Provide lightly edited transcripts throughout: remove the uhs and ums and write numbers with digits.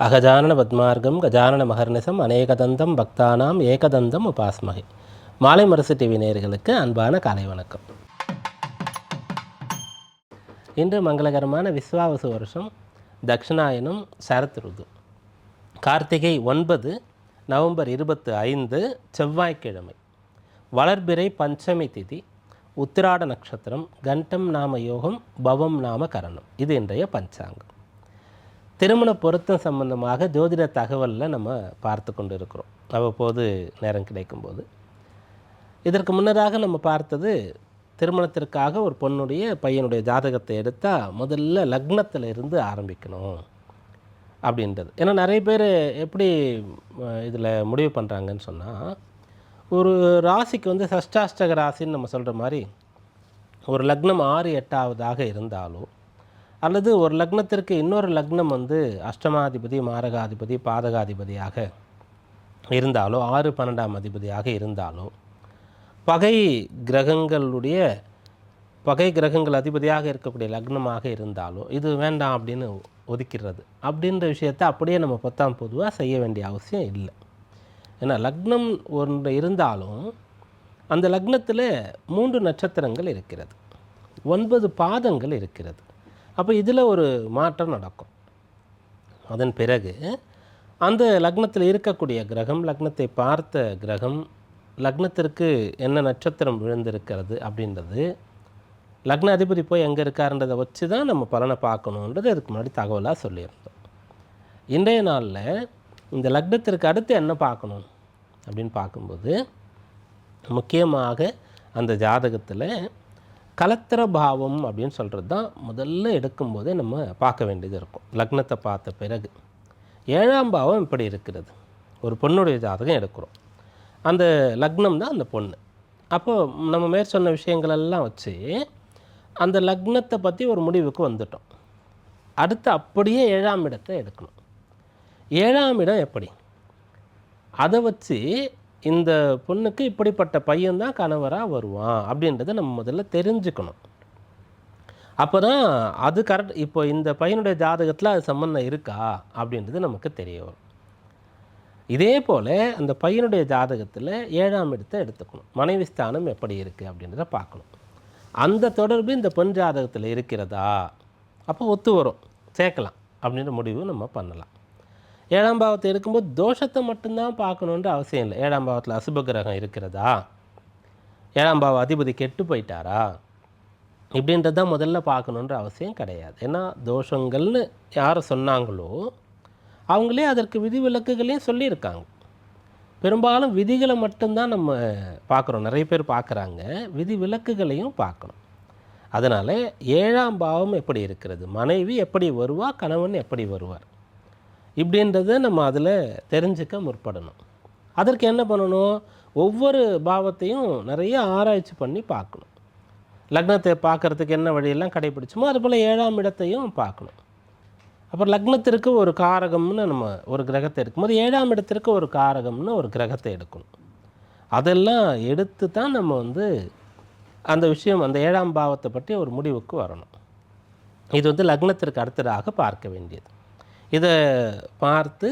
அகஜானன பத்மார்க்கம் கஜானன மகர்நிசம் அநேகதந்தம் பக்தானாம் ஏகதந்தம் உபாஸ்மகை. மாலை முரசு டிவி நேயர்களுக்கு அன்பான காலை வணக்கம். இன்று மங்களகரமான விஸ்வாவசு வருஷம் தக்ஷிணாயனம் சரத் ருது கார்த்திகை 9 நவம்பர் 25 செவ்வாய்க்கிழமை. வளர்பிறை பஞ்சமி திதி, உத்திராட நட்சத்திரம், கண்டம் நாம யோகம், பவம் நாம கரணம். இது இன்றைய பஞ்சாங்கம். திருமண பொருத்தம் சம்பந்தமாக ஜோதிட தகவலில் நம்ம பார்த்து கொண்டு இருக்கிறோம் அவ்வப்போது நேரம் கிடைக்கும்போது. இதற்கு முன்னதாக நம்ம பார்த்தது திருமணத்திற்காக ஒரு பொண்ணுடைய பையனுடைய ஜாதகத்தை எடுத்தால் முதல்ல லக்னத்தில் இருந்து ஆரம்பிக்கணும் அப்படின்றது. ஏன்னா நிறைய பேர் எப்படி இதில் முடிவு பண்ணுறாங்கன்னு சொன்னால், ஒரு ராசிக்கு வந்து சஷ்டாஷ்டக ராசின்னு நம்ம சொல்கிற மாதிரி ஒரு லக்னம் 6, 8ஆவதாக இருந்தாலோ, அல்லது ஒரு லக்னத்திற்கு இன்னொரு லக்னம் வந்து அஷ்டமாதிபதி, மாரகாதிபதி, பாதகாதிபதியாக இருந்தாலோ, 6, 12ஆம் அதிபதியாக இருந்தாலோ, பகை கிரகங்கள் அதிபதியாக இருக்கக்கூடிய லக்னமாக இருந்தாலோ இது வேண்டாம் அப்படின்னு ஒதுக்கிறது அப்படின்ற விஷயத்தை அப்படியே நம்ம பொதுவாக செய்ய வேண்டிய அவசியம் இல்லை. ஏன்னா லக்னம் ஒன்று இருந்தாலும் அந்த லக்னத்தில் 3 நட்சத்திரங்கள் இருக்கிறது, 9 பாதங்கள் இருக்கிறது. அப்போ இதில் ஒரு மாற்றம் நடக்கும். அதன் பிறகு அந்த லக்னத்தில் இருக்கக்கூடிய கிரகம், லக்னத்தை பார்த்த கிரகம், லக்னத்திற்கு என்ன நட்சத்திரம் விழுந்திருக்கிறது அப்படின்றது, லக்ன அதிபதி போய் எங்கே இருக்காருன்றதை வச்சு தான் நம்ம பலனை பார்க்கணுன்றது அதுக்கு முன்னாடி தகவலாக சொல்லியிருந்தோம். இன்றைய நாளில் இந்த லக்னத்திற்கு அடுத்து என்ன பார்க்கணும் அப்படின்னு பார்க்கும்போது, முக்கியமாக அந்த ஜாதகத்தில் கலத்திர பாவம் அப்படின்னு சொல்கிறது தான் முதல்ல எடுக்கும்போதே நம்ம பார்க்க வேண்டியது இருக்கும். லக்னத்தை பார்த்த பிறகு 7ஆம் பாவம் இப்படி இருக்கிறது. ஒரு பொண்ணுடைய ஜாதகம் எடுக்கிறோம், அந்த லக்னம் தான் அந்த பொண்ணு. அப்போது நம்ம மேற்சொன்ன விஷயங்களெல்லாம் வச்சு அந்த லக்னத்தை பற்றி ஒரு முடிவுக்கு வந்துட்டோம். அடுத்து அப்படியே 7ஆம் இடத்தை எடுக்கணும். 7ஆம் இடம் எப்படி, அதை வச்சு இந்த பொண்ணுக்கு இப்படிப்பட்ட பையன்தான் கணவராக வருவான் அப்படின்றத நம்ம முதல்ல தெரிஞ்சுக்கணும். அப்போ தான் அது கரெக்ட். இப்போ இந்த பையனுடைய ஜாதகத்தில் அது சம்பந்தம் இருக்கா அப்படின்றது நமக்கு தெரிய வரும். இதே போல் அந்த பையனுடைய ஜாதகத்தில் 7ஆம் இடத்தை எடுத்துக்கணும். மனைவி ஸ்தானம் எப்படி இருக்குது அப்படின்றத பார்க்கணும். அந்த தொடர்பு இந்த பெண் ஜாதகத்தில் இருக்கிறதா, அப்போ ஒத்து வரும், சேர்க்கலாம் அப்படின்ற முடிவு நம்ம பண்ணலாம். 7ஆம் பாவத்தை எடுக்கும்போது தோஷத்தை மட்டும்தான் பார்க்கணுன்ற அவசியம் இல்லை. 7ஆம் பாவத்தில் அசுப கிரகம் இருக்கிறதா, 7ஆம் பாவ அதிபதி கெட்டு போயிட்டாரா, இப்படின்றதான் முதல்ல பார்க்கணுன்ற அவசியம் கிடையாது. ஏன்னா தோஷங்கள்னு யார் சொன்னாங்களோ அவங்களே அதற்கு விதிவிலக்குகளையும் சொல்லியிருக்காங்க. பெரும்பாலும் விதிகளை மட்டும்தான் நம்ம பார்க்குறோம், நிறைய பேர் பார்க்குறாங்க, விதிவிலக்குகளையும் பார்க்கணும். அதனால் 7ஆம் பாவம் எப்படி இருக்கிறது, மனைவி எப்படி வருவா, கணவன் எப்படி வருவார், இப்படின்றத நம்ம அதில் தெரிஞ்சுக்க முற்படணும். அதற்கு என்ன பண்ணணும், ஒவ்வொரு பாவத்தையும் நிறைய ஆராய்ச்சி பண்ணி பார்க்கணும். லக்னத்தை பார்க்குறதுக்கு என்ன வழியெல்லாம் கடைப்பிடிச்சோமோ அதுபோல் 7ஆம் இடத்தையும் பார்க்கணும். அப்புறம் லக்னத்திற்கு ஒரு காரகம்னு நம்ம ஒரு கிரகத்தை எடுக்கும்போது 7ஆம் இடத்திற்கு ஒரு காரகம்னு ஒரு கிரகத்தை எடுக்கணும். அதெல்லாம் எடுத்து தான் நம்ம வந்து அந்த விஷயம், அந்த 7ஆம் பாவத்தை பற்றி ஒரு முடிவுக்கு வரணும். இது வந்து லக்னத்திற்கு அடுத்ததாக பார்க்க வேண்டியது. இதை பார்த்து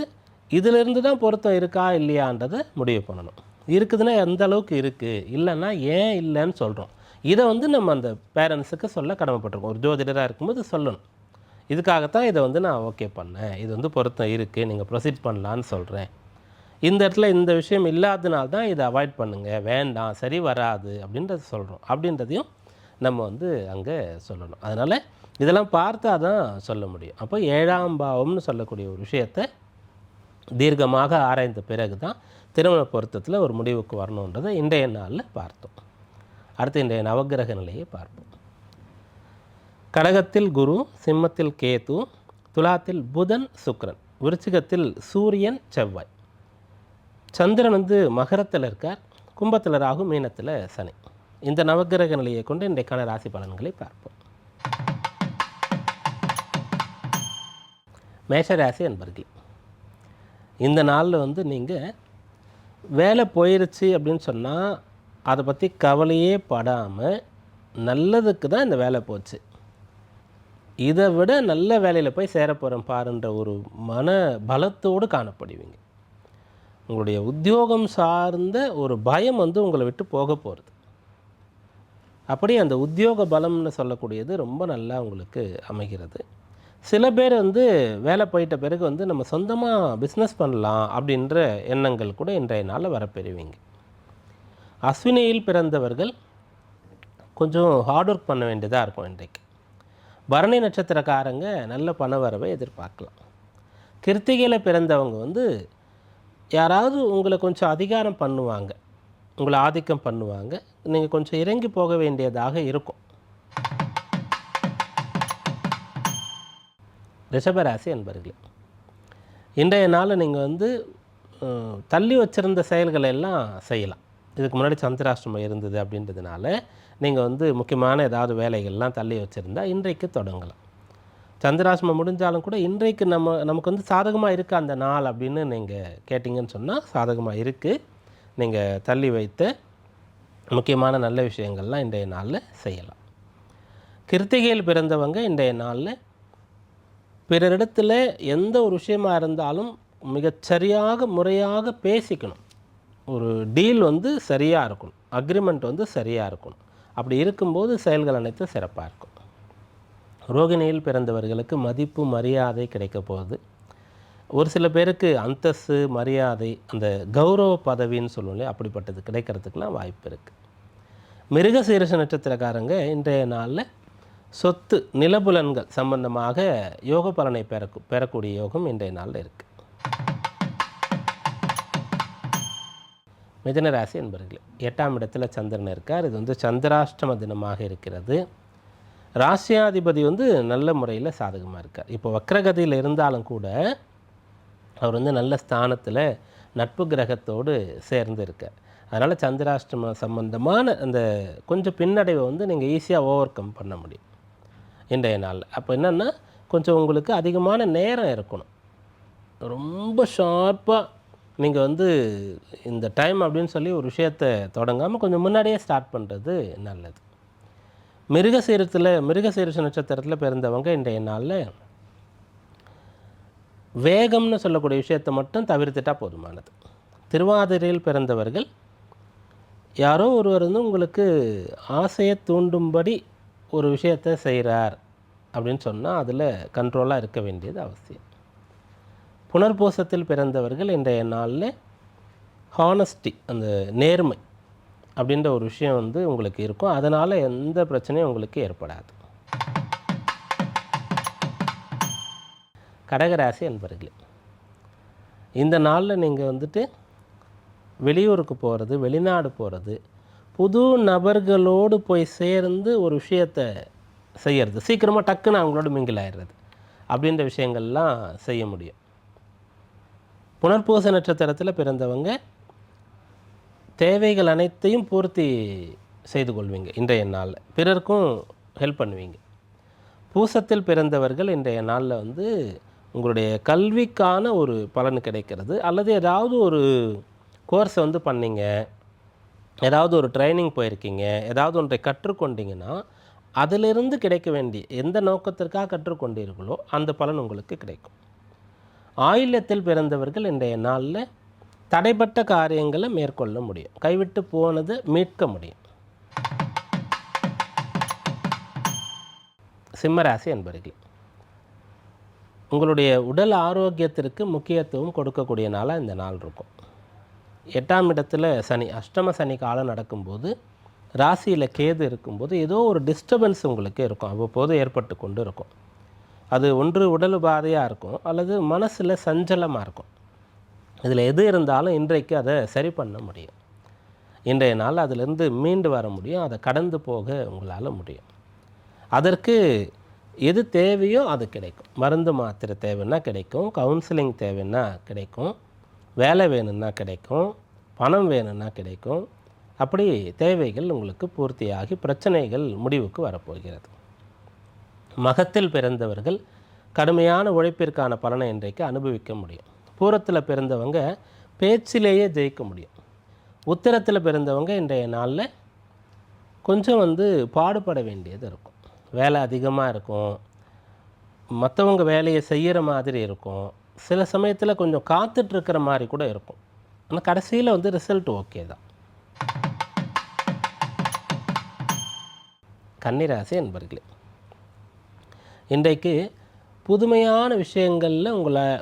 இதிலிருந்து தான் பொருத்தம் இருக்கா இல்லையான்றதை முடிவு பண்ணணும். இருக்குதுன்னா எந்த அளவுக்கு இருக்குது, இல்லைன்னா ஏன் இல்லைன்னு சொல்கிறோம். இதை வந்து நம்ம அந்த பேரண்ட்ஸுக்கு சொல்ல கடமைப்பட்டிருக்கோம். ஒரு ஜோதிடராக இருக்கும்போது சொல்லணும், இதுக்காகத்தான் இதை வந்து நான் ஓகே பண்ணேன், இது வந்து பொருத்தம் இருக்குது, நீங்கள் ப்ரொசீட் பண்ணலான்னு சொல்கிறேன், இந்த இடத்துல இந்த விஷயம் இல்லாதனால தான் இதை அவாய்ட் பண்ணுங்கள், வேண்டாம், சரி வராது அப்படின்றத சொல்கிறோம். அப்படின்றதையும் நம்ம வந்து அங்கே சொல்லணும். அதனால் இதெல்லாம் பார்த்தா தான் சொல்ல முடியும். அப்போ 7ஆம் பாவம்னு சொல்லக்கூடிய ஒரு விஷயத்தை தீர்க்கமாக ஆராய்ந்த பிறகு தான் திருமண பொருத்தத்தில் ஒரு முடிவுக்கு வரணுன்றதை இன்றைய நாளில் பார்த்தோம். அடுத்து இன்றைய நவகிரக நிலையை பார்ப்போம். கடகத்தில் குரு, சிம்மத்தில் கேது, துலாத்தில் புதன், சுக்கிரன், விருச்சிகத்தில் சூரியன், செவ்வாய், சந்திரன் வந்து மகரத்தில் இருக்கார், கும்பத்தில் ராகு, மீனத்தில் சனி. இந்த நவகிரக நிலையை கொண்டு இன்றைக்கான ராசி பலன்களை பார்ப்போம். மேஷராசி அன்பர்களே, இந்த நாளில் வந்து நீங்கள் வேலை போயிடுச்சு அப்படின்னு சொன்னால் அதை பற்றி கவலையே படாமல் நல்லதுக்கு தான் இந்த வேலை போச்சு, இதை விட நல்ல வேலையில் போய் சேரப்போகிறேன் பாருன்ற ஒரு மன பலத்தோடு காணப்படுவீங்க. உங்களுடைய உத்தியோகம் சார்ந்த ஒரு பயம் வந்து உங்களை விட்டு போக போகிறது. அப்படி அந்த உத்தியோக பலம்னு சொல்லக்கூடியது ரொம்ப நல்லா உங்களுக்கு அமைகிறது. சில பேர் வந்து வேலை போயிட்ட பிறகு வந்து நம்ம சொந்தமாக பிஸ்னஸ் பண்ணலாம் அப்படின்ற எண்ணங்கள் கூட இன்றைய நாளில் வரப்பெறுவீங்க. அஸ்வினியில் பிறந்தவர்கள் கொஞ்சம் ஹார்ட் ஒர்க் பண்ண வேண்டியதாக இருக்கும் இன்றைக்கு. பரணி நட்சத்திரக்காரங்க நல்ல பண வரவை எதிர்பார்க்கலாம். கிருத்திகையில் பிறந்தவங்க வந்து யாராவது உங்களை கொஞ்சம் அதிகாரம் பண்ணுவாங்க, உங்களை ஆதிக்கம் பண்ணுவாங்க. நீங்கள் கொஞ்சம் இறங்கி போக வேண்டியதாக இருக்கும். ரிஷபராசி என்பர்களே, இன்றைய நாளில் நீங்கள் வந்து தள்ளி வச்சுருந்த செயல்களை எல்லாம் செய்யலாம். இதுக்கு முன்னாடி சந்திராஷ்டமம் இருந்தது அப்படின்றதுனால நீங்கள் வந்து முக்கியமான ஏதாவது வேலைகள்லாம் தள்ளி வச்சுருந்தா இன்றைக்கு தொடங்கலாம். சந்திராஷ்டமம் முடிஞ்சாலும் கூட இன்றைக்கு நமக்கு வந்து சாதகமாக இருக்குது அந்த நாள் அப்படின்னு நீங்கள் கேட்டிங்கன்னு சொன்னால் சாதகமாக இருக்குது. நீங்கள் தள்ளி வைத்த முக்கியமான நல்ல விஷயங்கள்லாம் இன்றைய நாளில் செய்யலாம். கிருத்திகையில் பிறந்தவங்க இன்றைய நாளில் பிறரிடத்தில் எந்த ஒரு விஷயமாக இருந்தாலும் மிகச்சரியாக முறையாக பேசிக்கணும். ஒரு டீல் வந்து சரியாக இருக்கணும், அக்ரிமெண்ட் வந்து சரியாக இருக்கணும். அப்படி இருக்கும்போது செயல்கள் அனைத்தும் சிறப்பாக இருக்கும். ரோகிணியில் பிறந்தவர்களுக்கு மதிப்பு மரியாதை கிடைக்க போகுது. ஒரு சில பேருக்கு அந்தஸ்து மரியாதை அந்த கௌரவ பதவின்னு சொல்லுவோம், அப்படிப்பட்டது கிடைக்கிறதுக்கெலாம் வாய்ப்பு இருக்குது. மிருகசீரிஷ நட்சத்திரக்காரங்க இன்றைய நாளில் சொத்து நிலபுலன்கள் சம்பந்தமாக யோக பலனை பெறக்கூடிய யோகம் இன்றைய நாளில் இருக்குது. மிதுன ராசி என்பவர்களே, 8ஆம் இடத்துல சந்திரன் இருக்கார். இது வந்து சந்திராஷ்டம தினமாக இருக்கிறது. ராசியாதிபதி வந்து நல்ல முறையில் சாதகமாக இருக்கார். இப்போ வக்ரகதியில் இருந்தாலும் கூட அவர் வந்து நல்ல ஸ்தானத்தில் நட்பு கிரகத்தோடு சேர்ந்து இருக்கார். அதனால் சந்திராஷ்டம சம்பந்தமான அந்த கொஞ்சம் பின்னடைவை வந்து நீங்கள் ஈஸியாக ஓவர் கம் பண்ண முடியும் இன்றைய நாளில். அப்போ என்னென்னா கொஞ்சம் உங்களுக்கு அதிகமான நேரம் இருக்கணும். ரொம்ப ஷார்ப்பாக நீங்கள் வந்து இந்த டைம் அப்படின்னு சொல்லி ஒரு விஷயத்தை தொடங்காமல் கொஞ்சம் முன்னாடியே ஸ்டார்ட் பண்ணுறது நல்லது. மிருகசீரிஷ நட்சத்திரத்தில் பிறந்தவங்க இன்றைய நாளில் வேகம்னு சொல்லக்கூடிய விஷயத்தை மட்டும் தவிர்த்துட்டால் போதுமானது. திருவாதிரையில் பிறந்தவர்கள் யாரோ ஒருவர் வந்து உங்களுக்கு ஆசையை தூண்டும்படி ஒரு விஷயத்தை செய்கிறார் அப்படின்னு சொன்னால் அதில் கண்ட்ரோலாக இருக்க வேண்டியது அவசியம். புனர்பூசத்தில் பிறந்தவர்கள் இன்றைய நாளில் ஹானஸ்டி அந்த நேர்மை அப்படின்ற ஒரு விஷயம் வந்து உங்களுக்கு இருக்கும். அதனால் எந்த பிரச்சனையும் உங்களுக்கு ஏற்படாது. கடகராசி என்பவர்களே, இந்த நாளில் நீங்கள் வந்துட்டு வெளியூருக்கு போகிறது, வெளிநாடு போகிறது, புது நபர்களோடு போய் சேர்ந்து ஒரு விஷயத்தை செய்கிறது, சீக்கிரமாக டக்குன்னு அவங்களோட மிங்கில் ஆயிடுறது அப்படின்ற விஷயங்கள்லாம் செய்ய முடியும். புனர்பூச நட்சத்திரத்தில் பிறந்தவங்க தேவைகள் அனைத்தையும் பூர்த்தி செய்து கொள்வீங்க இன்றைய நாளில். பிறருக்கும் ஹெல்ப் பண்ணுவீங்க. பூசத்தில் பிறந்தவர்கள் இன்றைய நாளில் வந்து உங்களுடைய கல்விக்கான ஒரு பலன் கிடைக்கிறது. அல்லது ஏதாவது ஒரு கோர்ஸை வந்து பண்ணிங்க, ஏதாவது ஒரு ட்ரைனிங் போயிருக்கீங்க, ஏதாவது ஒன்றை கற்றுக்கொண்டீங்கன்னா அதிலிருந்து கிடைக்க வேண்டிய எந்த நோக்கத்திற்காக கற்றுக்கொண்டீர்களோ அந்த பலன் உங்களுக்கு கிடைக்கும். ஆயில்யத்தில் பிறந்தவர்கள் இன்றைய நாளில் தடைப்பட்ட காரியங்களை மேற்கொள்ள முடியும். கைவிட்டு போனதை மீட்க முடியும். சிம்மராசி என்பவர்களே, உங்களுடைய உடல் ஆரோக்கியத்திற்கு முக்கியத்துவம் கொடுக்கக்கூடிய நாளாக இந்த நாள் இருக்கும். 8ஆம் இடத்துல சனி, அஷ்டம சனி காலம் நடக்கும்போது ராசியில் கேது இருக்கும்போது ஏதோ ஒரு டிஸ்டர்பன்ஸ் உங்களுக்கு இருக்கும், அவ்வப்போது ஏற்பட்டு கொண்டு இருக்கும். அது ஒன்று உடல் உபாதையாக இருக்கும் அல்லது மனசில் சஞ்சலமாக இருக்கும். இதில் எது இருந்தாலும் இன்றைக்கு அதை சரி பண்ண முடியும். இன்றைய நாள் அதிலிருந்து மீண்டு வர முடியும், அதை கடந்து போக உங்களால் முடியும். அதற்கு எது தேவையோ அது கிடைக்கும். மருந்து மாத்திரை தேவைன்னா கிடைக்கும், கவுன்சிலிங் தேவைன்னா கிடைக்கும், வேலை வேணும்னா கிடைக்கும், பணம் வேணும்னா கிடைக்கும். அப்படி தேவைகள் உங்களுக்கு பூர்த்தியாகி பிரச்சனைகள் முடிவுக்கு வரப்போகிறது. மகத்தில் பிறந்தவர்கள் கடுமையான உழைப்பிற்கான பலனை இன்றைக்கு அனுபவிக்க முடியும். பூரத்தில் பிறந்தவங்க பேச்சிலேயே ஜெயிக்க முடியும். உத்திரத்தில் பிறந்தவங்க இன்றைய நாளில் கொஞ்சம் வந்து பாடுபட வேண்டியது இருக்கும். வேலை அதிகமாக இருக்கும், மற்றவங்க வேலையை செய்கிற மாதிரி இருக்கும். சில சமயத்தில் கொஞ்சம் காத்துட்ருக்கிற மாதிரி கூட இருக்கும். ஆனால் கடைசியில் வந்து ரிசல்ட் ஓகே தான். கன்னிராசி என்பர்களே, இன்றைக்கு புதுமையான விஷயங்களில்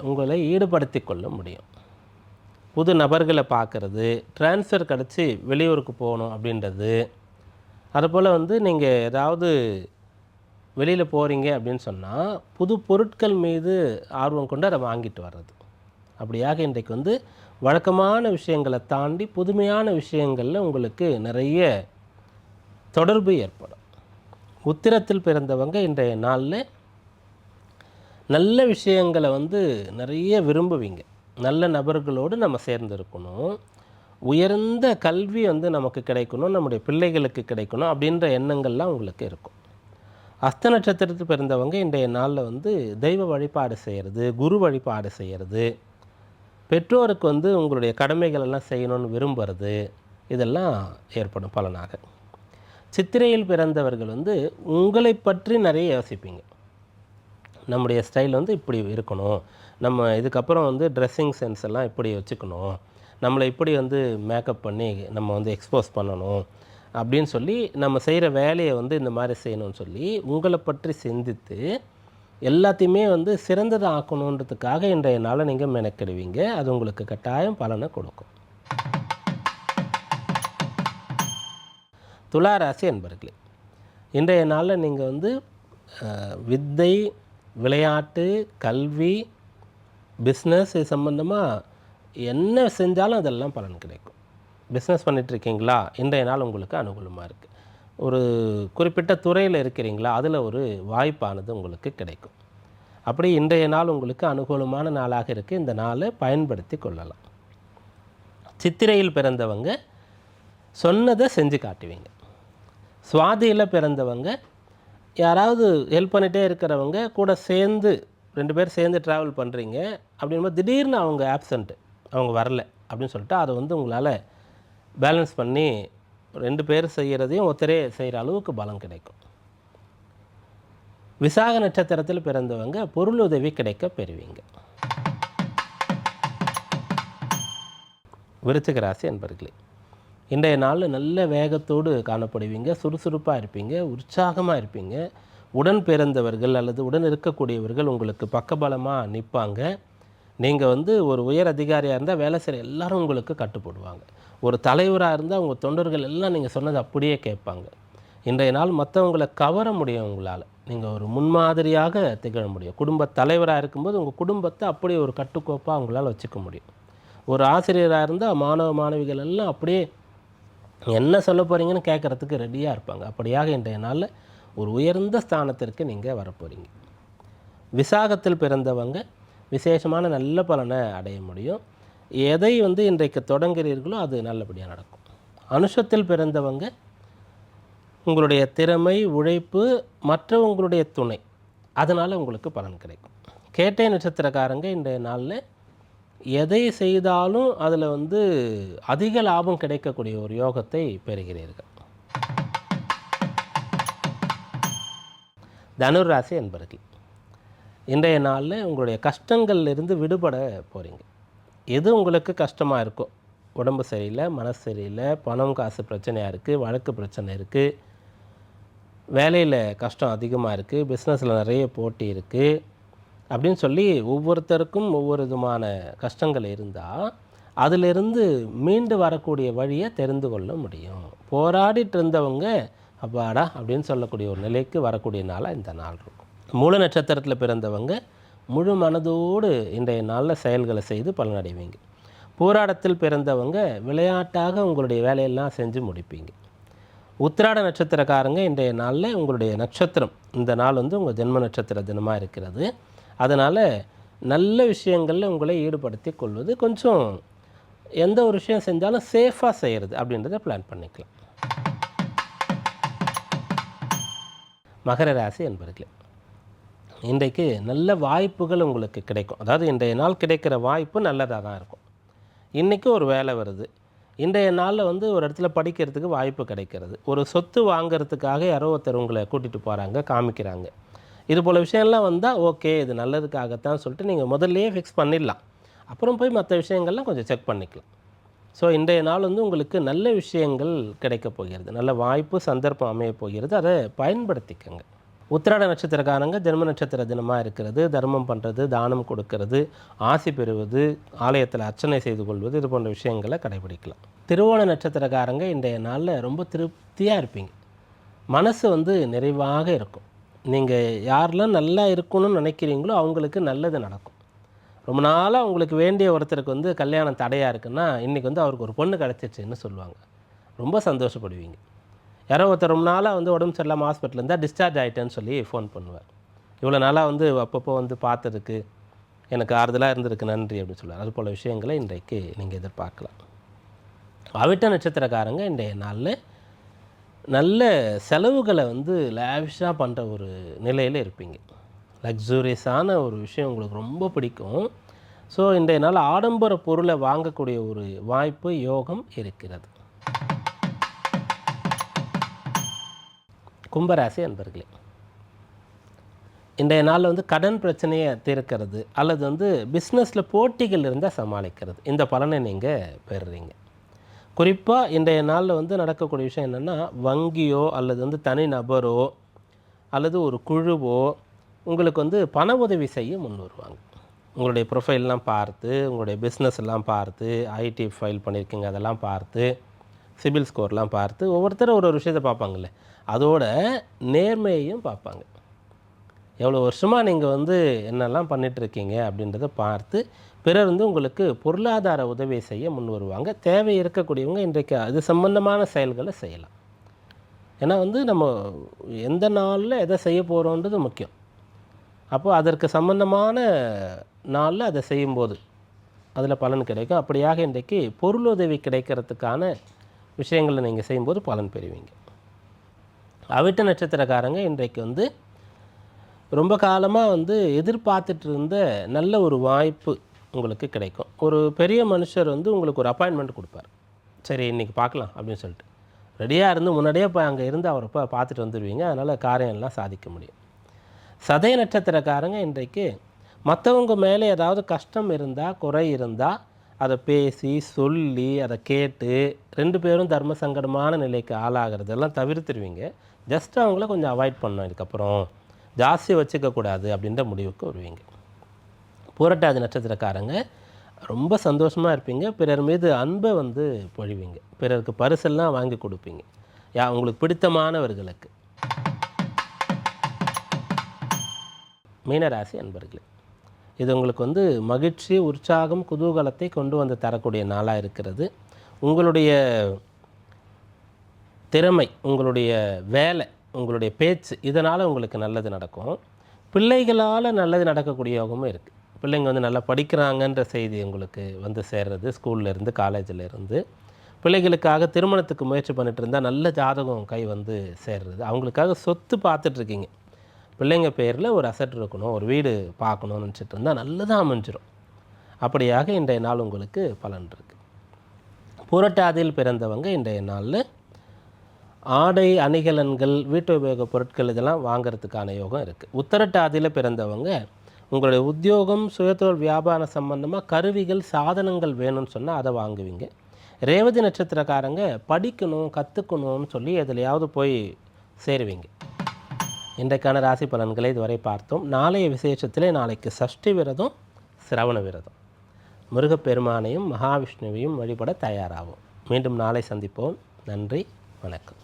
உங்களை ஈடுபடுத்தி கொள்ள முடியும். புது நபர்களை பார்க்குறது, ட்ரான்ஸ்ஃபர் கிடச்சி வெளியூருக்கு போகணும் அப்படின்றது, அதுபோல் வந்து நீங்கள் ஏதாவது வெளியில் போகிறீங்க அப்படின்னு சொன்னால் புது பொருட்கள் மீது ஆர்வம் கொண்டு அதை வாங்கிட்டு வர்றது. அப்படியாக இன்றைக்கு வந்து வழக்கமான விஷயங்களை தாண்டி புதுமையான விஷயங்களில் உங்களுக்கு நிறைய தொடர்பு ஏற்படும். உத்திரத்தில் பிறந்தவங்க இன்றைய நாளில் நல்ல விஷயங்களை வந்து நிறைய விரும்புவீங்க. நல்ல நபர்களோடு நம்ம சேர்ந்து இருக்கணும், உயர்ந்த கல்வி வந்து நமக்கு கிடைக்கணும், நம்முடைய பிள்ளைகளுக்கு கிடைக்கணும் அப்படின்ற எண்ணங்கள்லாம் உங்களுக்கு இருக்கும். அஸ்த நட்சத்திரத்தில் பிறந்தவங்க இன்றைய நாளில் வந்து தெய்வ வழிபாடு செய்கிறது, குரு வழிபாடு செய்கிறது, பெற்றோருக்கு வந்து உங்களுடைய கடமைகள் எல்லாம் செய்யணும்னு விரும்புகிறது, இதெல்லாம் ஏற்படும் பலனாக. சித்திரையில் பிறந்தவர்கள் வந்து உங்களை பற்றி நிறைய யோசிப்பீங்க. நம்முடைய ஸ்டைல் வந்து இப்படி இருக்கணும், நம்ம இதுக்கப்புறம் வந்து ட்ரெஸ்ஸிங் சென்ஸ் எல்லாம் இப்படி வச்சுக்கணும், நம்மளை இப்படி வந்து மேக்கப் பண்ணி நம்ம வந்து எக்ஸ்போஸ் பண்ணணும் அப்படின்னு சொல்லி, நம்ம செய்கிற வேலையை வந்து இந்த மாதிரி செய்யணும்னு சொல்லி உங்களை பற்றி சிந்தித்து எல்லாத்தையுமே வந்து சிறந்ததாக ஆக்கணுன்றதுக்காக இன்றைய நாளை நீங்கள் மெனக்கெடுவீங்க. அது உங்களுக்கு கட்டாயம் பலனை கொடுக்கும். துளாராசி என்பர்களே, இன்றைய நாளில் நீங்கள் வந்து வித்தை, விளையாட்டு, கல்வி, பிஸ்னஸ் இது சம்பந்தமாக என்ன செஞ்சாலும் அதெல்லாம் பலன் கிடைக்கும். பிஸ்னஸ் பண்ணிகிட்ருக்கீங்களா, இன்றைய நாள் உங்களுக்கு அனுகூலமாக இருக்குது. ஒரு குறிப்பிட்ட துறையில் இருக்கிறீங்களா, அதில் ஒரு வாய்ப்பானது உங்களுக்கு கிடைக்கும். அப்படி இன்றைய நாள் உங்களுக்கு அனுகூலமான நாளாக இருக்குது. இந்த நாளை பயன்படுத்தி கொள்ளலாம். சித்திரையில் பிறந்தவங்க சொன்னதை செஞ்சு காட்டுவீங்க. சுவாதியில் பிறந்தவங்க யாராவது ஹெல்ப் பண்ணிகிட்டே இருக்கிறவங்க கூட சேர்ந்து 2 பேர் சேர்ந்து ட்ராவல் பண்ணுறீங்க அப்படின்போது திடீர்னு அவங்க ஆப்சண்ட்டு, அவங்க வரல அப்படின்னு சொல்லிட்டு அதை வந்து உங்களால் பேலன்ஸ் பண்ணி 2 பேர் செய்கிறதையும் ஒருத்தரே செய்கிற அளவுக்கு பலம் கிடைக்கும். விசாக நட்சத்திரத்தில் பிறந்தவங்க பொருள் உதவி கிடைக்க பெறுவீங்க. விருச்சிக ராசி என்பர்களே, இன்றைய நாளில் நல்ல வேகத்தோடு காணப்படுவீங்க, சுறுசுறுப்பாக இருப்பீங்க, உற்சாகமாக இருப்பீங்க. உடன் பிறந்தவர்கள் அல்லது உடன் இருக்கக்கூடியவர்கள் உங்களுக்கு பக்கபலமாக நிற்பாங்க. நீங்கள் வந்து ஒரு உயர் அதிகாரியாக இருந்தால் வேலை செய்கிற எல்லாரும் உங்களுக்கு கட்டுப்படுவாங்க. ஒரு தலைவராக இருந்தால் உங்கள் தொண்டர்கள் எல்லாம் நீங்கள் சொன்னது அப்படியே கேட்பாங்க. இன்றைய நாள் மற்றவங்களை கவர முடியும் உங்களால். நீங்கள் ஒரு முன்மாதிரியாக திகழ முடியும். குடும்ப தலைவராக இருக்கும்போது உங்கள் குடும்பத்தை அப்படியே ஒரு கட்டுக்கோப்பாக உங்களால் வச்சுக்க முடியும். ஒரு ஆசிரியராக இருந்தால் மாணவ மாணவிகள் எல்லாம் அப்படியே என்ன சொல்ல போகிறீங்கன்னு கேட்குறதுக்கு ரெடியாக இருப்பாங்க. அப்படியாக இன்றைய நாளில் ஒரு உயர்ந்த ஸ்தானத்திற்கு நீங்கள் வரப்போகிறீங்க. விசாகத்தில் பிறந்தவங்க விசேஷமான நல்ல பலனை அடைய முடியும். எதை வந்து இன்றைக்கு தொடங்குகிறீர்களோ அது நல்லபடியாக நடக்கும். அனுஷத்தில் பிறந்தவங்க உங்களுடைய திறமை, உழைப்பு, மற்றவங்களுடைய துணை, அதனால் உங்களுக்கு பலன் கிடைக்கும். கேட்டை நட்சத்திரக்காரங்க இன்றைய நாளில் எதை செய்தாலும் அதில் வந்து அதிக லாபம் கிடைக்கக்கூடிய ஒரு யோகத்தை பெறுகிறீர்கள். தனுர் ராசி என்பர்கள், இன்றைய நாளில் உங்களுடைய கஷ்டங்கள்லேருந்து விடுபட போகிறீங்க. எது உங்களுக்கு கஷ்டமாக இருக்கும், உடம்பு சரியில்லை, மனசு சரியில்லை, பணம் காசு பிரச்சனையாக இருக்குது, வழக்கு பிரச்சனை இருக்குது, வேலையில் கஷ்டம் அதிகமாக இருக்குது, பிஸ்னஸில் நிறைய போட்டி இருக்குது அப்படின்னு சொல்லி ஒவ்வொருத்தருக்கும் ஒவ்வொரு விதமான கஷ்டங்கள் இருந்தால் அதிலிருந்து மீண்டு வரக்கூடிய வழியை தெரிந்து கொள்ள முடியும். போராடிட்டு இருந்தவங்க அப்பாடா அப்படின்னு சொல்லக்கூடிய ஒரு நிலைக்கு வரக்கூடிய நாளாக இந்த நாள் இருக்கும். மூல நட்சத்திரத்தில் பிறந்தவங்க முழு மனதோடு இன்றைய நாளில் செயல்களை செய்து பலனடைவீங்க. போராட்டத்தில் பிறந்தவங்க விளையாட்டாக உங்களுடைய வேலையெல்லாம் செஞ்சு முடிப்பீங்க. உத்திராட நட்சத்திரக்காரங்க இன்றைய நாளில் உங்களுடைய நட்சத்திரம், இந்த நாள் வந்து உங்கள் ஜென்ம நட்சத்திர தினமாக இருக்கிறது. அதனால் நல்ல விஷயங்களில் உங்களை ஈடுபடுத்தி கொள்வது, கொஞ்சம் எந்த ஒரு விஷயம் செஞ்சாலும் சேஃபாக செய்கிறது அப்படின்றத பிளான் பண்ணிக்கலாம். மகர ராசி என்பர்களே, இன்றைக்கு நல்ல வாய்ப்புகள் உங்களுக்கு கிடைக்கும். அதாவது இன்றைய நாள் கிடைக்கிற வாய்ப்பு நல்லதாக தான் இருக்கும். இன்றைக்கி ஒரு வேலை வருது, இன்றைய நாளில் வந்து ஒரு இடத்துல படிக்கிறதுக்கு வாய்ப்பு கிடைக்கிறது, ஒரு சொத்து வாங்கிறதுக்காக யாரோ ஒருத்தர் உங்களை கூட்டிகிட்டு போகிறாங்க, காமிக்கிறாங்க. இது போல் விஷயம்லாம் வந்தால் ஓகே இது நல்லதுக்காகத்தான் சொல்லிட்டு நீங்கள் முதல்லையே ஃபிக்ஸ் பண்ணிடலாம். அப்புறம் போய் மற்ற விஷயங்கள்லாம் கொஞ்சம் செக் பண்ணிக்கலாம். ஸோ இன்றைய நாள் வந்து உங்களுக்கு நல்ல விஷயங்கள் கிடைக்கப் போகிறது, நல்ல வாய்ப்பு சந்தர்ப்பம் அமையப் போகிறது. அதை பயன்படுத்திக்கங்க. உத்திராட நட்சத்திரக்காரங்க ஜென்ம நட்சத்திர தினமாக இருக்கிறது. தர்மம் பண்ணுறது, தானம் கொடுக்கறது, ஆசி பெறுவது, ஆலயத்தில் அர்ச்சனை செய்து கொள்வது, இது போன்ற விஷயங்களை கடைபிடிக்கலாம். திருவோண நட்சத்திரக்காரங்க இன்றைய நாளில் ரொம்ப திருப்தியாக இருப்பீங்க. மனசு வந்து நிறைவாக இருக்கும். நீங்கள் யாரெல்லாம் நல்லா இருக்கணும்னு நினைக்கிறீங்களோ அவங்களுக்கு நல்லது நடக்கும். ரொம்ப நாளாக உங்களுக்கு வேண்டிய ஒருத்தருக்கு வந்து கல்யாணம் தடையாக இருக்குன்னா இன்றைக்கி வந்து அவருக்கு ஒரு பொண்ணு கிடச்சிருச்சுன்னு சொல்லுவாங்க. ரொம்ப சந்தோஷப்படுவீங்க. யாரோ ஒருத்தர் ரொம்ப நாளாக வந்து உடம்பு சரியில்லாமல் ஹாஸ்பிட்டல் இருந்தால் டிஸ்சார்ஜ் ஆகிட்டேன்னு சொல்லி ஃபோன் பண்ணுவார். இவ்வளோ நாளாக வந்து அப்பப்போ வந்து பார்த்ததுக்கு எனக்கு ஆறுதலாக இருந்திருக்கு நன்றி அப்படின்னு சொல்லுவார். அது போல் விஷயங்களை இன்றைக்கு நீங்கள் எதிர்பார்க்கலாம். அவிட்ட நட்சத்திரக்காரங்க இன்றைய நாளில் நல்ல செலவுகளை வந்து லேவிஷாக பண்ணுற ஒரு நிலையில் இருப்பீங்க. லக்ஸூரியஸான ஒரு விஷயம் உங்களுக்கு ரொம்ப பிடிக்கும். ஸோ இன்றைய நாள் ஆடம்பர பொருளை வாங்கக்கூடிய ஒரு வாய்ப்பு யோகம் இருக்கிறது. கும்பராசி அன்பர்களே, இன்றைய நாளில் வந்து கடன் பிரச்சனையை தீர்க்கிறது அல்லது வந்து பிஸ்னஸில் போட்டிகள் இருந்தால் சமாளிக்கிறது, இந்த பலனை நீங்கள் பெறுறீங்க. குறிப்பாக இன்றைய நாளில் வந்து நடக்கக்கூடிய விஷயம் என்னென்னா, வங்கியோ அல்லது வந்து தனி நபரோ அல்லது ஒரு குழுவோ உங்களுக்கு வந்து பண உதவி செய்ய முன் வருவாங்க. உங்களுடைய ப்ரொஃபைல்லாம் பார்த்து, உங்களுடைய பிஸ்னஸ் எல்லாம் பார்த்து, ஐடி ஃபைல் பண்ணியிருக்கீங்க அதெல்லாம் பார்த்து, சிபில் ஸ்கோர்லாம் பார்த்து ஒவ்வொருத்தரும் ஒரு விஷயத்தை பார்ப்பாங்கல்ல, அதோட நேர்மையையும் பார்ப்பாங்க. எவ்வளோ வருஷமாக நீங்கள் வந்து என்னெல்லாம் பண்ணிகிட்ருக்கீங்க அப்படின்றத பார்த்து பிறர் வந்து உங்களுக்கு பொருளாதார உதவி செய்ய முன் வருவாங்க. தேவை இருக்கக்கூடியவங்க இன்றைக்கு அது சம்பந்தமான செயல்களை செய்யலாம். ஏன்னா வந்து நம்ம எந்த நாளில் எதை செய்ய போகிறோன்றது முக்கியம். அப்போது அதற்கு சம்பந்தமான நாளில் அதை செய்யும்போது அதில் பலன் கிடைக்கும். அப்படியாக இன்றைக்கு பொருளுதவி கிடைக்கிறதுக்கான விஷயங்களை நீங்கள் செய்யும்போது பலன் பெறுவீங்க. அவிட்ட நட்சத்திரக்காரங்க இன்றைக்கு வந்து ரொம்ப காலமாக வந்து எதிர்பார்த்துட்டு இருந்த நல்ல ஒரு வாய்ப்பு உங்களுக்கு கிடைக்கும். ஒரு பெரிய மனுஷர் வந்து உங்களுக்கு ஒரு அப்பாயின்மெண்ட் கொடுப்பார். சரி இன்றைக்கி பார்க்கலாம் அப்படின்னு சொல்லிட்டு ரெடியாக இருந்து முன்னாடியே போய் அங்கே இருந்து அவரை போய் பார்த்துட்டு வந்துடுவீங்க. அதனால் காரியம்லாம் சாதிக்க முடியும். சதய நட்சத்திரக்காரங்க இன்றைக்கு மற்றவங்க மேலே ஏதாவது கஷ்டம் இருந்தால், குறை இருந்தால் அதை பேசி சொல்லி அதை கேட்டு 2 பேரும் தர்ம சங்கடமான நிலைக்கு ஆளாகிறதெல்லாம் தவிர்த்துருவீங்க. ஜஸ்ட் அவங்கள கொஞ்சம் அவாய்ட் பண்ணணும். இதுக்கப்புறம் ஜாஸ்தி வச்சுக்கக்கூடாது அப்படின்ற முடிவுக்கு வருவீங்க. பூரட்டாதி நட்சத்திரக்காரங்க ரொம்ப சந்தோஷமாக இருப்பீங்க. பிறர் மீது அன்பை வந்து பொழிவீங்க. பிறருக்கு பரிசெல்லாம் வாங்கி கொடுப்பீங்க உங்களுக்கு பிடித்தமானவர்களுக்கு. மீனராசி அன்பர்களே, இது உங்களுக்கு வந்து மகிழ்ச்சி, உற்சாகம், குதூகலத்தை கொண்டு வந்து தரக்கூடிய நாளாக இருக்கிறது. உங்களுடைய திறமை, உங்களுடைய வேலை, உங்களுடைய பேச்சு இதனால் உங்களுக்கு நல்லது நடக்கும். பிள்ளைகளால் நல்லது நடக்கக்கூடிய யோகமும் இருக்குது. பிள்ளைங்க வந்து நல்லா படிக்கிறாங்கன்ற செய்தி உங்களுக்கு வந்து சேர்றது, ஸ்கூல்லேருந்து காலேஜிலேருந்து. பிள்ளைகளுக்காக திருமணத்துக்கு முயற்சி பண்ணிட்டு இருந்தால் நல்ல ஜாதகம் கை வந்து சேர்றது. அவங்களுக்காக சொத்து பார்த்துட்ருக்கீங்க. பிள்ளைங்க பேரில் ஒரு அசட் இருக்கணும், ஒரு வீடு பார்க்கணும்னு நினச்சிட்டு இருந்தால் நல்லதாக அமைஞ்சிடும். அப்படியாக இன்றைய நாள் உங்களுக்கு பலன் இருக்குது. புரட்டாதியில் பிறந்தவங்க இன்றைய நாளில் ஆடை, அணிகலன்கள், வீட்டு உபயோகப் பொருட்கள் இதெல்லாம் வாங்கிறதுக்கான யோகம் இருக்குது. உத்திரட்டாதியில் பிறந்தவங்க உங்களுடைய உத்தியோகம், சுயதொழில், வியாபாரம் சம்பந்தமாக கருவிகள், சாதனங்கள் வேணும்னு சொன்னால் அதை வாங்குவீங்க. ரேவதி நட்சத்திரக்காரங்க படிக்கணும், கற்றுக்கணும்னு சொல்லி எதுலையாவது போய் சேருவீங்க. இன்றைக்கான ராசி பலன்களை இதுவரை பார்த்தோம். நாளைய விசேஷத்திலே நாளைக்கு சஷ்டி விரதம், சிரவண விரதம். முருகப்பெருமானையும் மகாவிஷ்ணுவையும் வழிபட தயாராகும். மீண்டும் நாளை சந்திப்போம். நன்றி, வணக்கம்.